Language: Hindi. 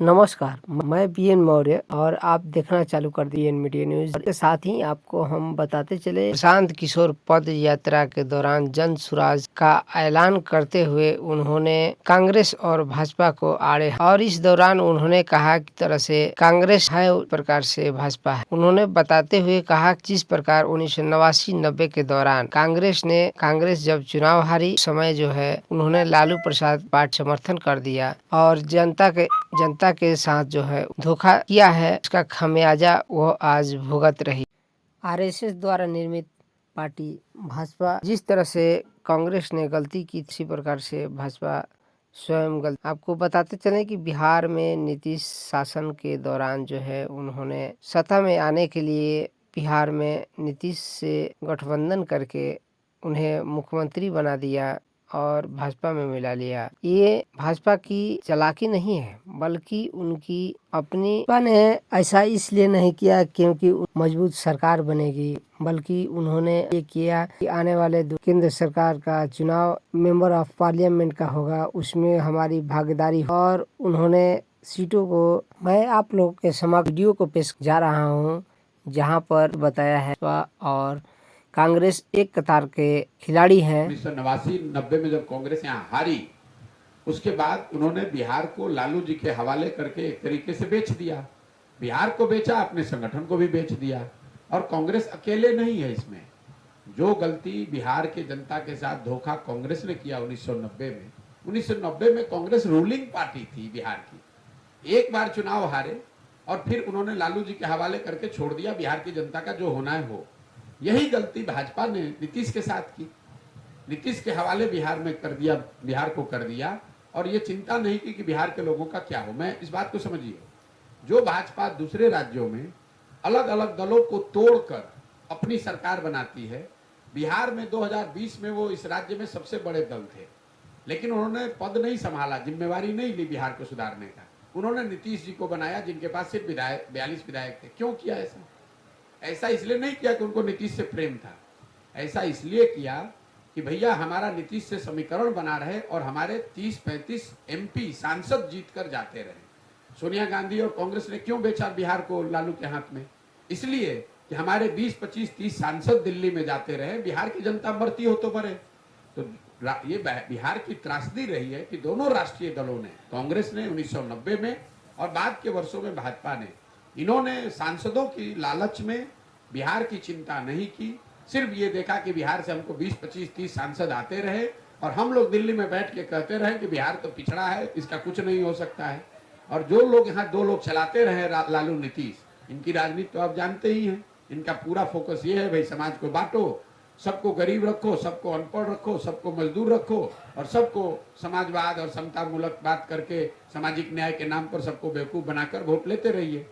नमस्कार, मैं बीएन मौर्य और आप देखना चालू कर दिए एन मीडिया न्यूज के साथ ही आपको हम बताते चले प्रशांत किशोर पद यात्रा के दौरान जन सुराज का ऐलान करते हुए उन्होंने कांग्रेस और भाजपा को आड़े और इस दौरान उन्होंने कहा कि तरह से कांग्रेस है उस प्रकार से भाजपा है। उन्होंने बताते हुए कहा जिस प्रकार 1989-90 के दौरान कांग्रेस जब चुनाव हारी समय जो है उन्होंने लालू प्रसाद पार्टी समर्थन कर दिया और जनता के साथ जो है धोखा किया है, इसका खामियाजा वो आज भुगत रही। आरएसएस द्वारा निर्मित पार्टी भाजपा जिस तरह से कांग्रेस ने गलती की इसी प्रकार से भाजपा स्वयं गलती। आपको बताते चलें कि बिहार में नीतीश शासन के दौरान जो है उन्होंने सत्ता में आने के लिए बिहार में नीतीश से गठबंधन करके उन्हें मुख्यमंत्री बना दिया और भाजपा में मिला लिया। ये भाजपा की चालाकी नहीं है बल्कि उनकी अपनी ने ऐसा इसलिए नहीं किया क्योंकि मजबूत सरकार बनेगी, बल्कि उन्होंने ये किया कि आने वाले केंद्र सरकार का चुनाव मेंबर ऑफ पार्लियामेंट का होगा, उसमें हमारी भागीदारी और उन्होंने सीटों को मैं आप लोग के समक्ष वीडियो को पेश जा रहा हूँ जहाँ पर बताया है और कांग्रेस एक कतार के खिलाड़ी हैं। 1989-90 में जब कांग्रेस यहाँ हारी उसके बाद उन्होंने बिहार को लालू जी के हवाले करके एक तरीके से बेच दिया। बिहार को बेचा, अपने संगठन को भी बेच दिया। और कांग्रेस अकेले नहीं है इसमें। जो गलती बिहार के जनता के साथ धोखा कांग्रेस ने किया 1990 में कांग्रेस रूलिंग पार्टी थी बिहार की। एक बार चुनाव हारे और फिर उन्होंने लालू जी के हवाले करके छोड़ दिया। बिहार की जनता का जो होना है हो। यही गलती भाजपा ने नीतीश के साथ की। नीतीश के हवाले बिहार में कर दिया, बिहार को कर दिया और ये चिंता नहीं की कि बिहार के लोगों का क्या हो। मैं इस बात को समझिए, जो भाजपा दूसरे राज्यों में अलग अलग दलों को तोड़कर अपनी सरकार बनाती है, बिहार में 2020 में वो इस राज्य में सबसे बड़े दल थे, लेकिन उन्होंने पद नहीं संभाला, जिम्मेवारी नहीं ली बिहार को सुधारने का। उन्होंने नीतीश जी को बनाया जिनके पास सिर्फ 42 विधायक थे। क्यों किया ऐसा? ऐसा इसलिए नहीं किया कि उनको नीतीश से प्रेम था। ऐसा इसलिए किया कि भैया हमारा नीतीश से समीकरण बना रहे और हमारे 30-35 एमपी सांसद जीत कर जाते रहे। सोनिया गांधी और कांग्रेस ने क्यों बेचा बिहार को लालू के हाथ में? इसलिए कि हमारे 20, 25, 30 सांसद दिल्ली में जाते रहे, बिहार की जनता मरती हो तो मरे। तो ये बिहार की त्रासदी रही है कि दोनों राष्ट्रीय दलों ने, कांग्रेस ने 1990 में और बाद के वर्षों में भाजपा ने, इन्होंने सांसदों की लालच में बिहार की चिंता नहीं की। सिर्फ ये देखा कि बिहार से हमको 20, 25, 30 सांसद आते रहे और हम लोग दिल्ली में बैठ के कहते रहे कि बिहार तो पिछड़ा है, इसका कुछ नहीं हो सकता है। और जो लोग यहाँ दो लोग चलाते रहे, लालू नीतीश, इनकी राजनीति तो आप जानते ही हैं। इनका पूरा फोकस ये है भाई समाज को बांटो, सबको गरीब रखो, सबको अनपढ़ रखो, सबको मजदूर रखो और सबको समाजवाद और समता मूलक बात करके सामाजिक न्याय के नाम पर सबको बेवकूफ बनाकर वोट लेते रहिए।